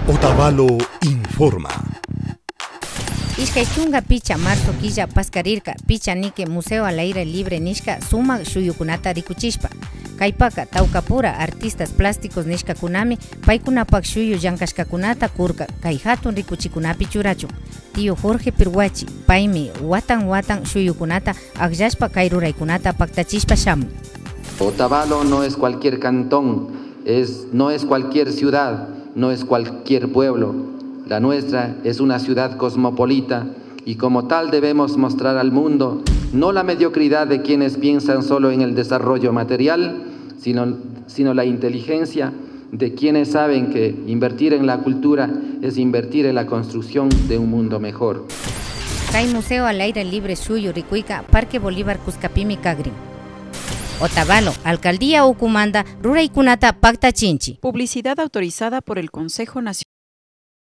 Otavalo informa. Ishkay chunga picha marzo quilla pascarirka picha nike Museo al aire libre nishka suma shuyukunata rikuchishpa. Kaypaka Taukapura artistas plásticos nishka kunami paikunapak shuyu llankashkakunata kurka kay hatun rikuchikunapi churachu. Tío Jorge Pirhuachi, paimi watan shuyukunata akllashpa kay ruraykunata paktachishpa shamun. Otavalo no es cualquier cantón, no es cualquier ciudad, no es cualquier pueblo. La nuestra es una ciudad cosmopolita y como tal debemos mostrar al mundo no la mediocridad de quienes piensan solo en el desarrollo material, sino la inteligencia de quienes saben que invertir en la cultura es invertir en la construcción de un mundo mejor. Kay Museo al aire libre suyo rikuika Parque Bolívar Cuscapimi Cagrin. Otavalo, Alcaldía Ucumanda, Ruraykunata Pacta Chinchi. Publicidad autorizada por el Consejo Nacional.